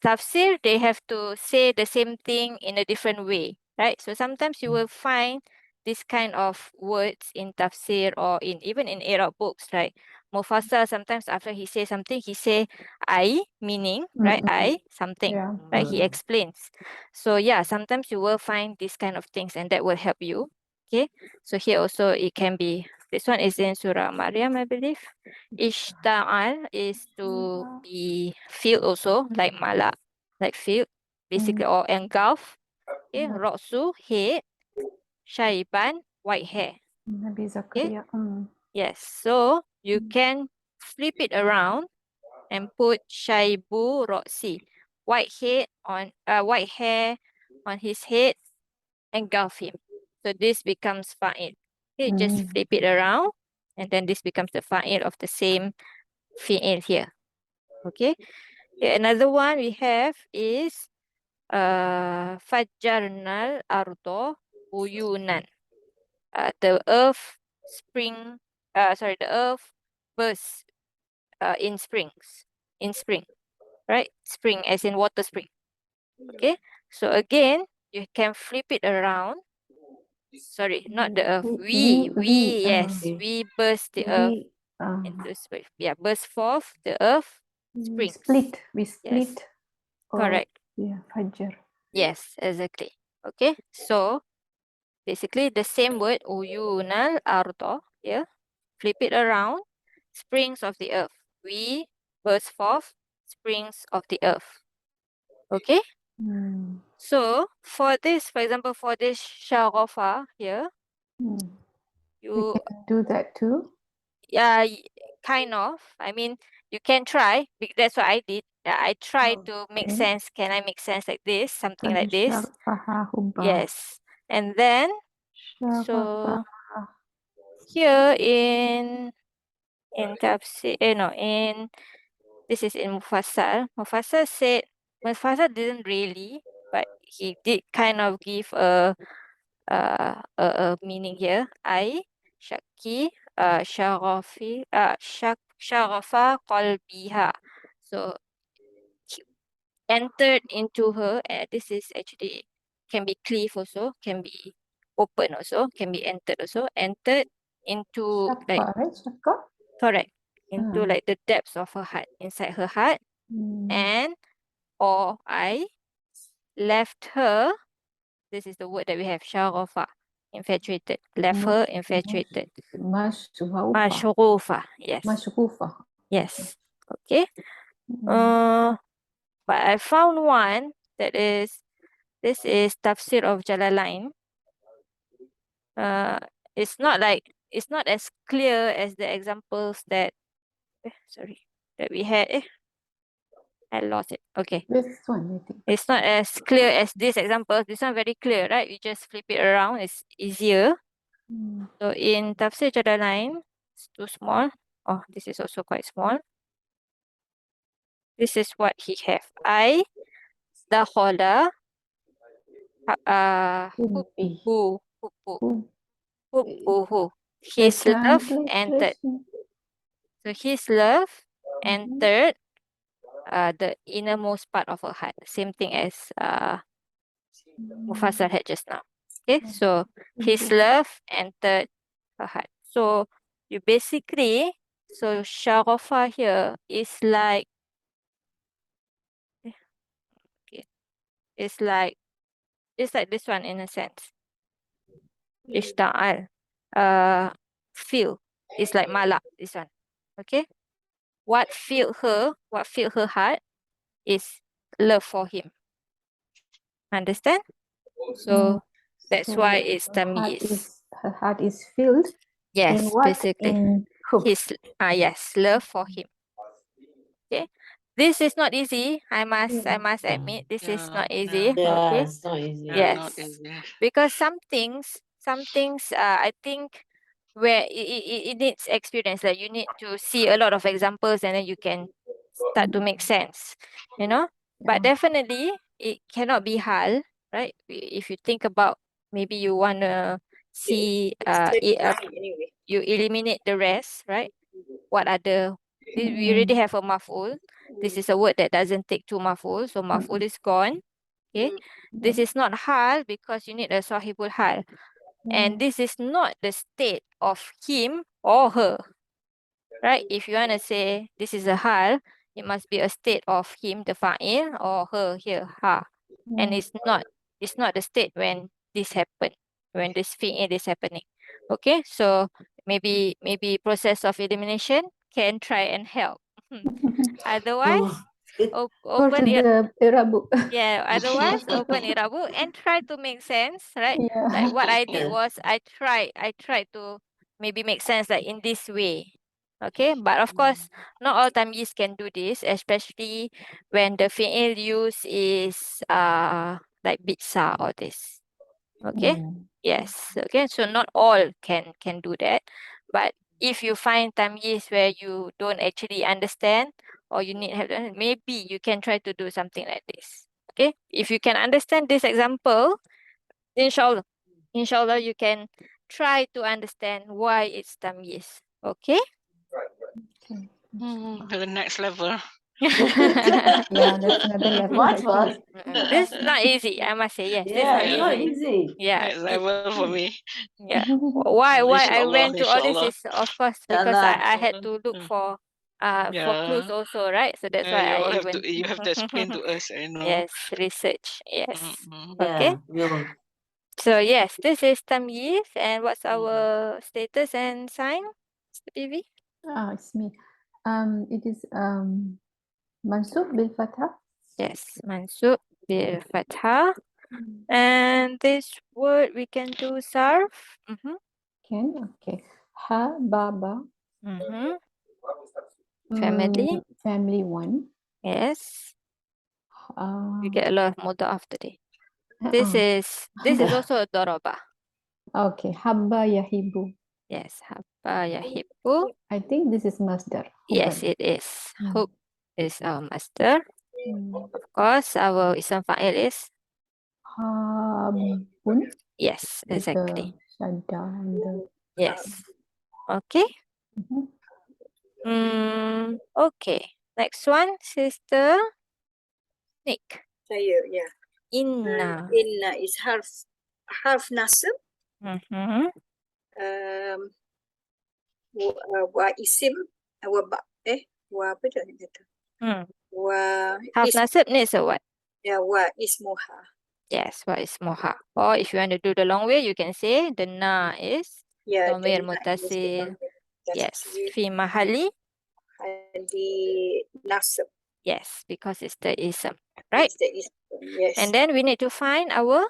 tafsir they have to say the same thing in a different way, right? So sometimes you will find this kind of words in tafsir or in even in Arab books, right? Mufassal, sometimes after he say something, he say I, meaning, right? I something, Yeah. right? He explains. So yeah, sometimes you will find these kind of things and that will help you. Okay, so here also it can be, this one is in Surah Maryam, I believe. Ishta'al is to be filled also, like mala, like filled, basically, or engulf. Okay, Roksu, head, Shaiban, white hair. Nabi Zakaria. Yes, so you can flip it around and put Shaibu Roksi, white white hair on his head, engulf him. So this becomes fa'il. Okay, just flip it around and then this becomes the fa'il of the same fi'il here. Okay. Another one we have is Fajjarnal Ardo Uyunan. The earth the earth bursts in springs. In spring. Right? Spring as in water spring. Okay. So again, you can flip it around. Sorry, not the earth. We burst the earth into space. Yeah, burst forth the earth springs. We split. Yes, correct. Yeah, Fajr. Yes, exactly. Okay, so basically the same word uyunal ardo. Yeah, flip it around. Springs of the earth. We burst forth springs of the earth. Okay. So for this, for example, for this shaghafa here, you do that too. yeah, kind of. I mean, you can try. That's what I did. I tried to make sense. Can I make sense like this? Something like this. Yes. And then, so here in tafsir, no, this is in Mufassal. Mufassal said, Mufassal didn't really, but he did kind of give a a meaning here. I, Shaki, Sharafa qalbiha. So entered into her, this is actually can be cleave also, can be open also, can be entered also. Entered into like Shakka, right? Shakka? correct, into Ah. like the depths of her heart, inside her heart, and or I left her. This is the word that we have, sharafa, infatuated. Left her infatuated. Mashrufa. Mashrufa, yes. Mashrufa. Yes. Okay. But I found one that is, this is Tafsir of Jalalain. It's not as clear as the examples that, that we had. I lost it. Okay. This one, I think. It's not as clear as this example. This one very clear, right? You just flip it around. It's easier. So in Tafsir Jalalain, it's too small. Oh, this is also quite small. This is what he have. I, dakhala, hubbu, hubbuhu. His love entered. So his love entered the innermost part of her heart. Same thing as Mufassal had just now. Okay, so his love entered her heart. So you basically, so sharafa here is like, okay, it's like this one in a sense. Ishta'al. Feel. It's like malak, this one. Okay. What filled her heart is love for him. Understand? So that's why it's tamyiz. Her heart is filled. Yes, in what? basically. In hope. His yes, love for him. Okay. This is not easy. I must admit this is not easy. Yeah, Okay. it's not easy. Yeah, Yes. not easy. Because some things I think where it needs experience. Like you need to see a lot of examples and then you can start to make sense, you know. But definitely it cannot be hal, right? If you think about, maybe you want to see Anyway. you eliminate the rest, right? What are we already have a maf'ul. This is a word that doesn't take two maf'ul, so maf'ul is gone. Okay, this is not hal because you need a sahibul hal, and this is not the state of him or her, right? If you want to say this is a hal, it must be a state of him, the fa'il, or her here, ha. And it's not the state when this happened, when this fi'il is happening. Okay, so maybe process of elimination can try and help. Otherwise, Oh, Go to open it. the Iraab. Yeah, otherwise open Irabu and try to make sense, right? Yeah. Like what I did was I tried to maybe make sense like in this way. Okay, but of course not all tamyiz can do this, especially when the fi'il use is like bitsa or this. Okay. Yes. Okay. So not all can do that. But if you find tamyiz where you don't actually understand or you need help, then maybe you can try to do something like this. Okay. If you can understand this example, inshallah, you can try to understand why it's tamyiz. Okay. The next level. Yeah, that's another level. What was? This is not easy, I must say. Yes, this Yeah, is it's not not easy. easy. Yeah. Next level for me. Yeah. Why I Inshallah, went to all this inshallah. is, of course, because Inshallah. I had to look for clues Yeah. also, right? So that's why You I all have even to you have to explain to us, I know. yes, research. Yes. Mm-mm. Okay. Yeah, we'll. So yes, this is tamyiz, and what's our status and sign, Mr. PV? It's me. It is mansub bil fathah. Yes, mansub bil fathah. And this word we can do sarf. Okay. Ha baba. Family. Family one. Yes. You get a lot of mudaf today. This is also a doroba. Okay. Habba yahibu. Yes, habba yahibbu. I think this is masdar. Yes, it is. Hub is our master. Of course, our ism fa'il is Habun. Yes, with exactly. the shadda and the. Yes. Okay. Mhm. Okay. Next one, Sister Nick. Saya, yeah. Inna. Inna is half nasab. Mm-hmm. Wa isim. Wa ba. Wa apa dah dia kata? Wa Half nasib needs a what? ya, wa ismuha. Yes, what is moha? Or if you want to do the long way, you can say the na is Ya, dhamir dan muttasil. Yes. Fi mahali. Di nasab. Yes, because it's the ism, right? Yes. And then we need to find our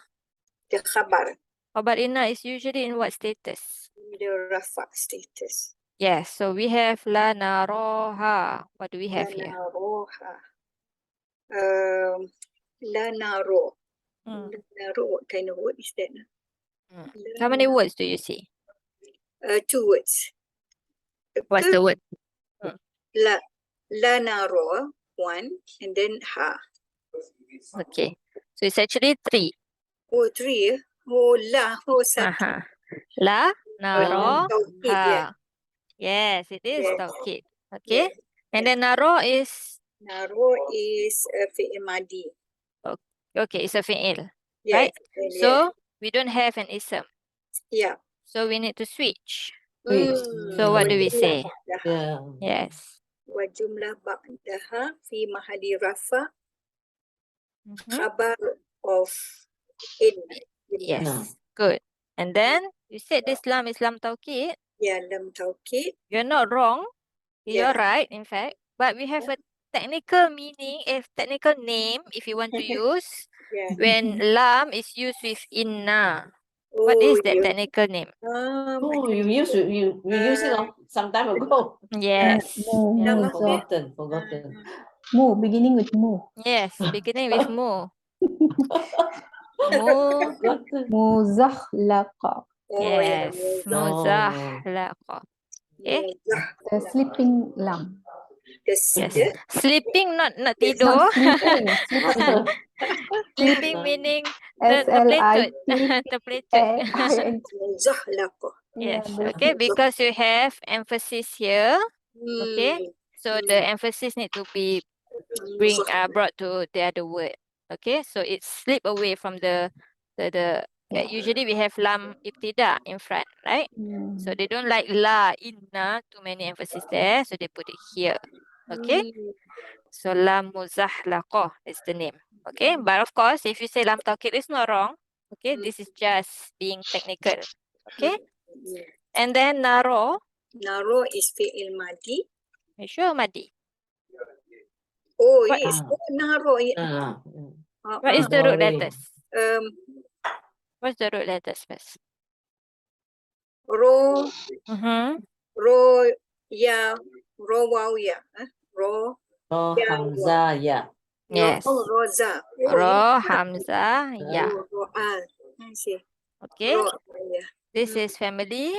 The khabar. khabar inna is usually in what status? The rafa status. Yes, so we have la naroha. What do we have here? Naroha. La naro. Mm. La naro. What kind of word is that? How many words do you see? 2 words. What's the word? La naro, 1, and then ha. Okay, so it's actually 3. Oh, 3. Oh, la. Oh, satu. La naro Taukid, ha. Yes, it is Yes. taukid. Okay, Yes. and then naro is Naro is fi'il madi. okay, it's a fi'il, Yes. right? Yes. So we don't have an ism, Yeah. so we need to switch. Switch. So what do we say? Yeah. Yes. Wa jumlah ba'daha fi mahali rafa khabar of inna. Yes, good. And then you said this lam is lam taukid. Ya, lam taukid. You're not wrong. You're Yeah. right, in fact. But we have a technical meaning, technical name, if you want to use, Yeah. when lam is used with inna. Oh, What is that you. technical name? Oh, you used it some time ago. Yes. Mu, Forgotten. mu, beginning with mu. Yes, beginning with mu. Mu. Forgotten. Muzakhlaqa. Oh, Yes. Muzahlaqa. Okay. The sleeping lamb. Yes. The Sleeping, not Not tidur. sleeping, sleeping. Sleeping meaning terplecut. Terplecut. S-L-I-P-A-I-N. Zahlaqa. Yes. Yeah, Okay, because you have emphasis here. Okay. So the emphasis need to be brought to the other word. Okay, so it slip away from the usually we have lam ibtida in front, right? So they don't like la inna, too many emphasis there, so they put it here. Okay, so lam muzahlaqa is the name. Okay, but of course if you say lam taukid, it's not wrong. Okay, this is just being technical. Okay, and then naro. Naro is fi'il madi. You sure madi? Oh, What yes. Naro. What is the root letters? What's the root letters first? Ro, ro, ya, ro, wow, ya. Ro, Hamza, yeah. Yes. Roza. Ro, hamza, ya. Ro, I see. Okay. Ro, ya. This is family.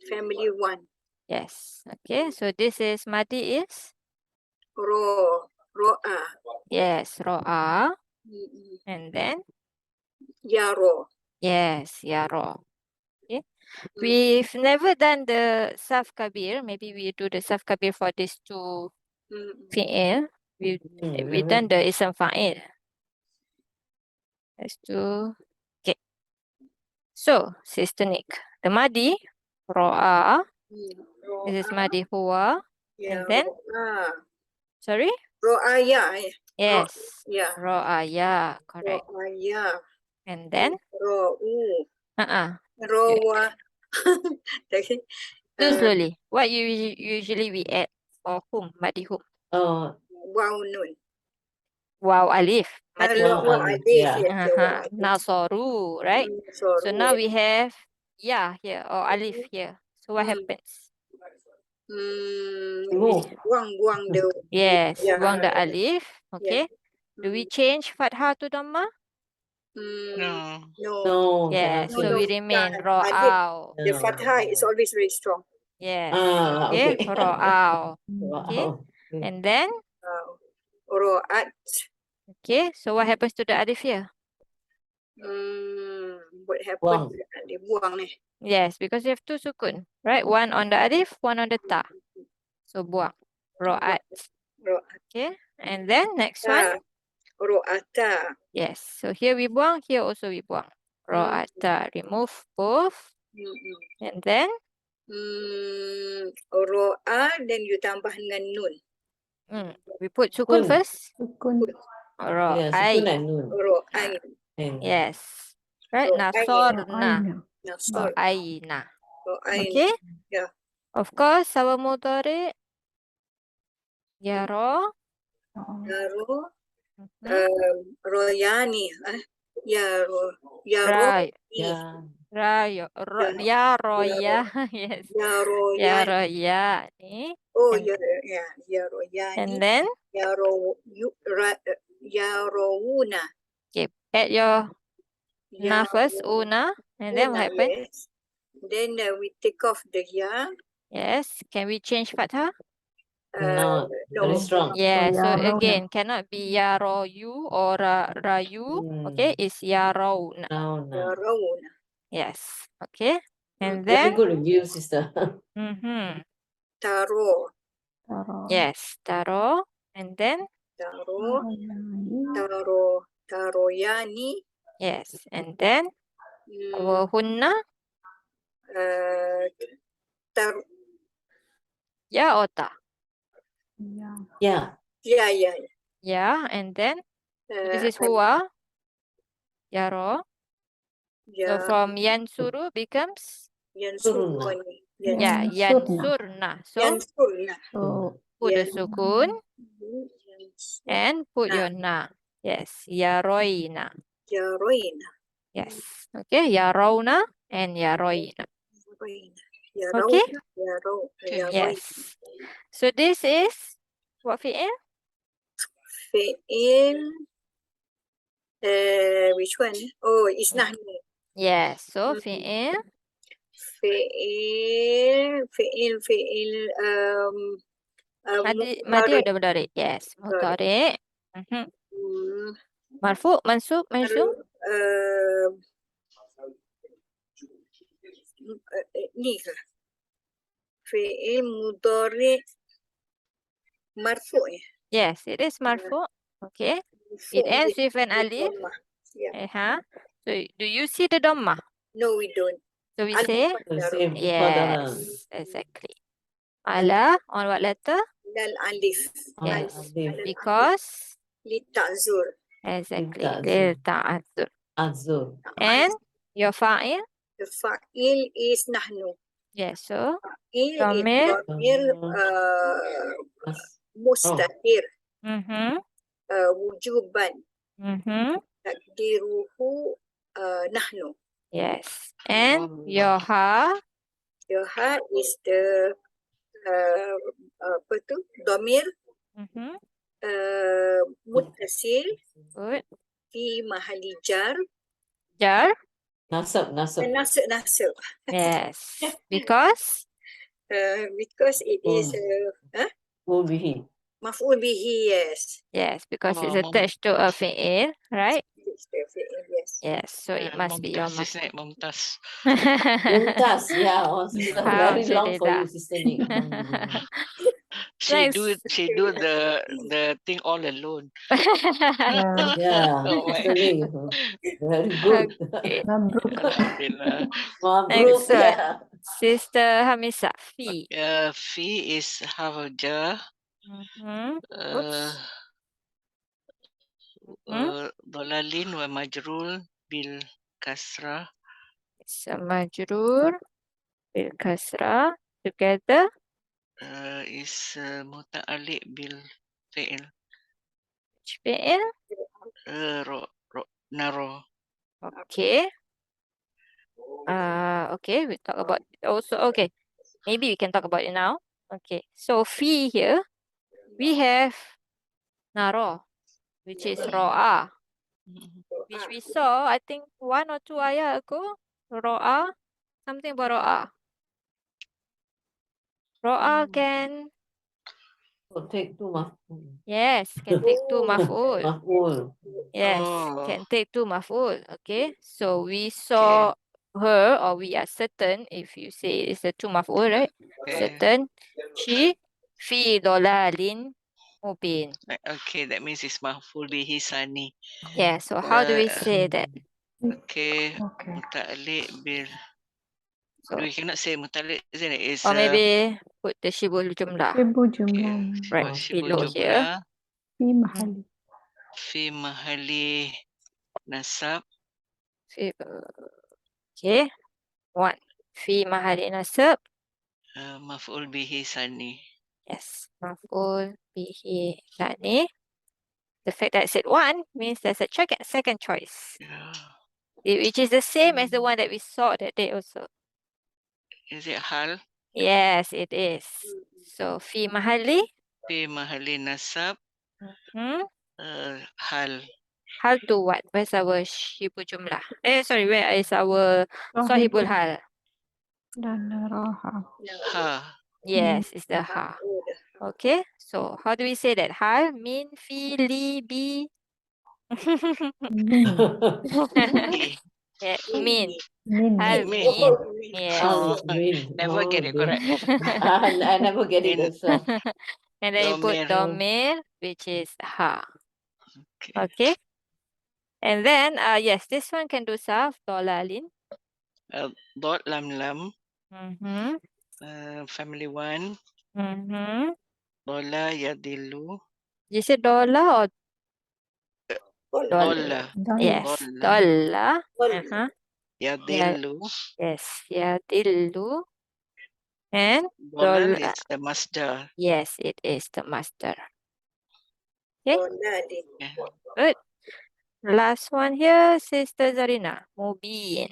Family 1. Yes. Okay. So this is madi is? Ro, ro'a. Yes, ro'a. And then? Yaro. Yes, yaro. Okay. We've never done the Sarf Kabeer. Maybe we do the Sarf Kabeer for these two fi'il. We've done the ism fa'il. Let's do. Okay. So, Sister Nick, the madi, ro'a. This is madi huwa. And then? Sorry? Ro'aya. Yes. Yeah. Ro'aya. Correct. Ro'aya. And then? Ro'u. Uh-uh. Rowa. Do slowly. What usually we add for whom? Madi whom? Wow nun. Wow alif. Madi. Wow alif. Yes. Nasoru, right? So now we have ya here or alif here. So what happens? Buang the. Yes, buang the alif. Okay. Do we change fathah to dhamma? No. Yes. So we remain Alif. ro'aw. The fathah is always very strong. Yes. Okay. Ro'aw. Okay. And then? Ro'at. Okay. So what happens to the alif here? what happened? Buang. Dia buang ni. Yes, because you have two sukun, right? One on the alif, one on the ta. So buang. Ro'at. Okay. And then next one. Ro'ata. Yes. So here we buang, here also we buang. Ro'ata. Remove both. And then Ro'a, then you tambah dengan nun. we put sukun first. Sukun. Yeah, sukun and nun. Ro'ain. Yes. Right? Ro'ain. Nasorna. Nasor. Ro'aina. Ro'ain. Okay. Yeah. Of course, our mudhari. Yaro. Yaro. Royani. Yaro. Right. Yeah. Rayo. Yaroya. Yes. Yaroyani. Yaroya. Ni. Oh, And- Yaroyani. And then Yarouna. okay, add your na first, una. And then what happened? Yes. Then we take off the ya. Yes. Can we change fathah? No, very strong. Yeah, so Yarawna. again, cannot be yaroyu or rayu. Okay, it's yarawna. Now. Yarouna. Yes. Okay. And Very then, good review, sister. Taro. yes, taro. And then, Taro. Taroyani. Taroyani. yes. And then, our hunna, Tar. ya or ta? Yeah. Yeah. Yeah. Yeah. And then, this is huwa, yaro. So from yansuru becomes, Yansurna. yeah, yansurna. So Yansurna. So, put the Yan- sukun and put your na. Yes, yaroina. Yaroina. Yes. Okay, yarawna and yaroina. Okay? Yes. So this is what fi'il? Fi'il. Which one? Oh, it's nahnu. Yes. So Mhm. fi'il. Fi'il. Madi ada mudhari. Yes. Mudhari. Marfu, mansub, majzum. Ni ke? Fi'il mudhari marfu ya. Yes, it is marfu. Okay. It ends with an alif. Yeah. So do you see the dhammah? No, we don't. So we say Same. yes, exactly. Ala on what letter? Lal alif. Yes, Alif. because Litazur. exactly. Lita'zur. Ta'azzur. Azur. And your fa'il? The fa'il is nahnu. Yes, so Il is Damir. damir mustahir. Wujuban. Takdiruhu nahnu. Yes. And your ha? Your ha is the apa tu? Damir muttasil Good. fi mahali jar. Jar? Nasab. Nasab. Yes. Because? Because it is Will be he. maf'ul bihi, yes. Yes, because it's Oh, attached to a fi'il, right? It's the fi'il, yes. Yes, so it must be your Mumtaz is maf'ul. Mumtaz. Mumtaz. Yeah. Oh, sister, very long for you, Alhamdulillah. sister Nick. Alhamdulillah. She do the thing all alone. Yeah. Oh my. Sister Nick. Very good. Okay. Mabruk. Alhamdulillah. Mabruk. Next one. Yeah. Sister Hamisa, fi. Fi is hawaja. Oops. Dalalin wa majrul bil kasrah. It's a majrur bil kasrah together. Is muta'alliq bil fi'il. Which fi'il? Naro. Okay. Okay, we talk about it also. Okay, maybe we can talk about it now. Okay, so fi here, we have naro, which is ro'a, which we saw, I think 1 or 2 ayah ago. Ro'a, something about ro'a. Ro'a can So take two maf'ul. Yes, can take two maf'ul. Maf'ul. Yes, Oh, can take two maf'ul. Okay, so we saw her, or we are certain, if you say it's a two maf'ul, right? okay. Certain. She fi dolalin mubin. Okay, that means it's mahful bihi sani. Yeah, so how do we say that? Okay, Okay. muta'alliq bil. So, We cannot say muta'alliq, isn't it? It's or maybe put the shibul jumlah Shibu okay, jumlah right shibul below here. jumlah fi mahali. fi mahali nasab. Okay, one. Fi mahali nasab. Maf'ul bihi sani. Yes, maf'ul bihi thani. The fact that I said one means there's a second choice, Yeah. which is the same as the one that we saw that day also. Is it hal? Yes, it is. So fi mahali. Fi mahali nasab. Hmm. Hal. Hal to what? Where's our shibu jumlah? Sorry, where is our sahibul hal? Dan raha. Ha. Yes, it's the ha. Okay, so how do we say that? Hal, min, fi, li, bi. Min. Li. Yeah, min. Min. Hal, Min. min. Yes. Oh, Min. never get it dear. correct. I never get it Min. also. And then you put Domir. domir, which is ha. Okay. Okay. And then, yes, this one can do sarf, dolalin. Dot lam lam. Mm-hmm. Family one. Mm-hmm. Dola yadilu. You said dollar or dollar? Dola. Yes, Dola. dollar. Uh-huh. Yeah, Yadilu. yes, yadillu. And Dolal dollar. is the masdar. Yes, it is the master. Okay, Yeah. good. Last one here, Sister Zarina. Mubin.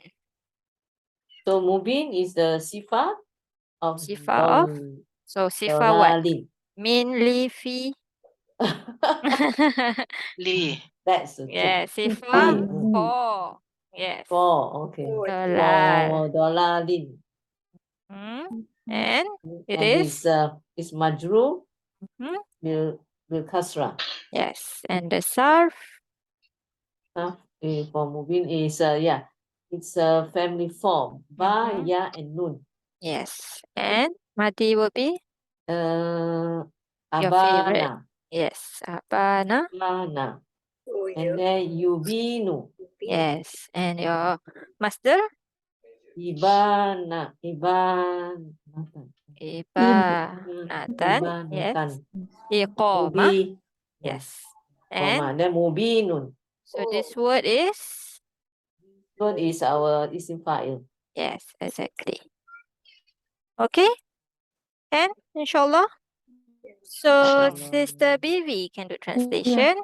So mubin is the sifa of Sifa of. So sifa what? dolalin. Min, li, fi. Li. That's the Yeah, trick. sifa Fi. for. Yes. For, okay. Dolal. For dolalin. Hmm? And it And is. it's majrur Mhm. bil kasra. Yes, and the sarf. For mubin is it's a family form. Ba, Mhm. ya, and nun. Yes, and madi will be Uh, your favorite. abana. Yes, abana. Abana. And then yubinu. Yes, and your master. Ibana. Ibanatan. Ibanatan. Yes. Ibanatan. Iqama. Mubi. Yes. And Comma. Then mubinun. so this word is. Word is our isim fa'il. Yes, exactly. Okay, and inshallah. So Sister Bibi can do translation.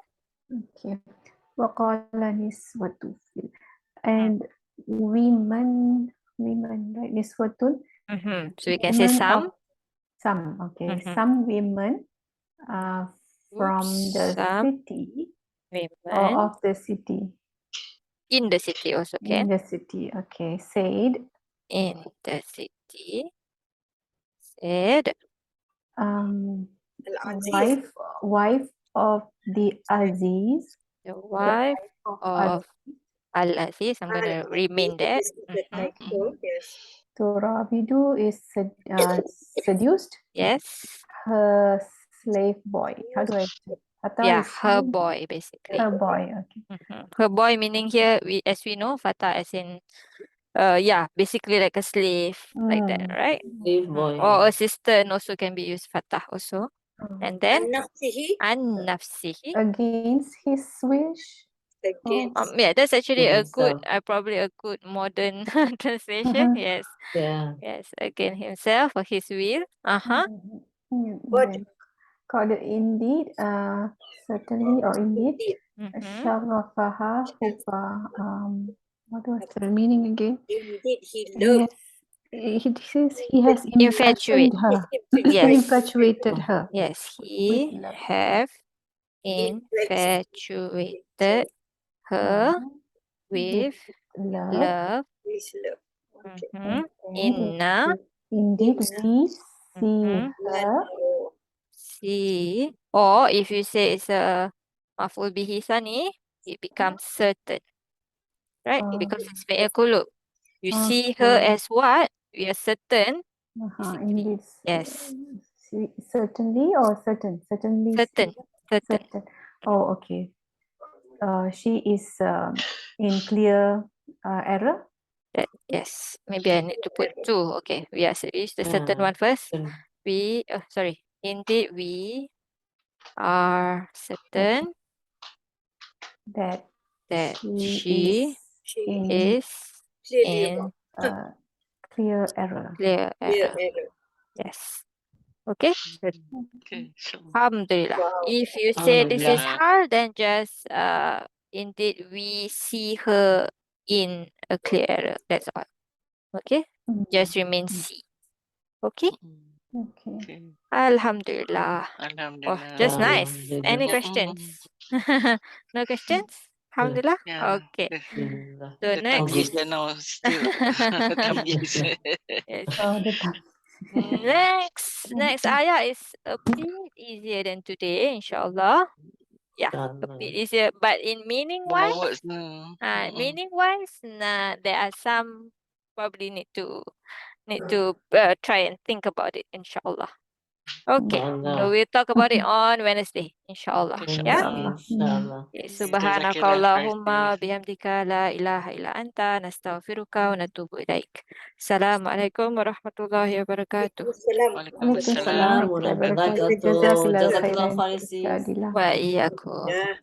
Okay. Waqala niswatu. And women, right? Niswatun. So we can say some. Some, okay. Mhm. Some women from the Some city women or of the city. in the city also In can. the city, okay. Said, In the city. Said. wife of the Aziz. The wife of Al-Aziz. I'm going to remain that. Turabidu is seduced Yes. her slave boy. How do I? Fatah Yeah, is her boy basically. her boy. Okay. Her boy meaning here, as we know, Fatah as in, basically like a slave, like that, right? Slave boy. Or assistant also can be used Fatah also. And then an nafsihi. Against his wish. Yeah, that's actually a good, himself. probably a good modern translation. Yes, Yeah. yes, against himself or his will. Called indeed, certainly or indeed, Sharafaha Hubba. What was the meaning again? Indeed, he loved. He says he has Infatuate. impassioned her. Yes. Infatuated her. Yes, with he love. have infatuated her with love. And Inna indeed we see Mhm. her see. Or if you say it's a maf'ul bihi thani, it becomes certain. Right? Because it's fi'il qulub. You see her Okay. as what? We are certain. In this. Yes. Certainly or certain? Certainly. Certain. Certain. Certain. Oh, okay. She is in clear error. Yes. Maybe I need to put two. Okay. We are use the certain Yeah. one first. Certain. We sorry. Indeed we are certain That that she she is is Clearly in clear error. clear clear error. error. Yes. Okay. Good. Okay, so Alhamdulillah. Wow. If you say this is Alhamdulillah. hard, then just indeed we see her in a clear error. That's all. Okay. Just remain C. Okay. Okay. okay. Alhamdulillah. Oh, Alhamdulillah. just nice. Any Alhamdulillah. questions? No questions? Alhamdulillah. Yeah. Okay. Alhamdulillah. So The next. Tamyeez now still Tamyeez. Yes. Oh, the time. Next ayah is a bit easier than today, inshallah. Yeah, a Inshallah. bit easier. But in meaning More wise, words now. meaning wise, nah, there are some probably need to try and think about it, inshallah. Okay, so Inshallah. we'll talk about it on Wednesday, inshallah. Okay, Yeah. Inshallah. Okay, Jazakallah subhanakallahumma khair. bihamdika la ilaha illa anta nastaghfiruka wa natubu ilaik. Assalamualaikum warahmatullahi wabarakatuh. Waalaikumsalam. Assalamualaikum warahmatullahi wabarakatuh. Jazakallah khairan. Wa iyyakum. Ya.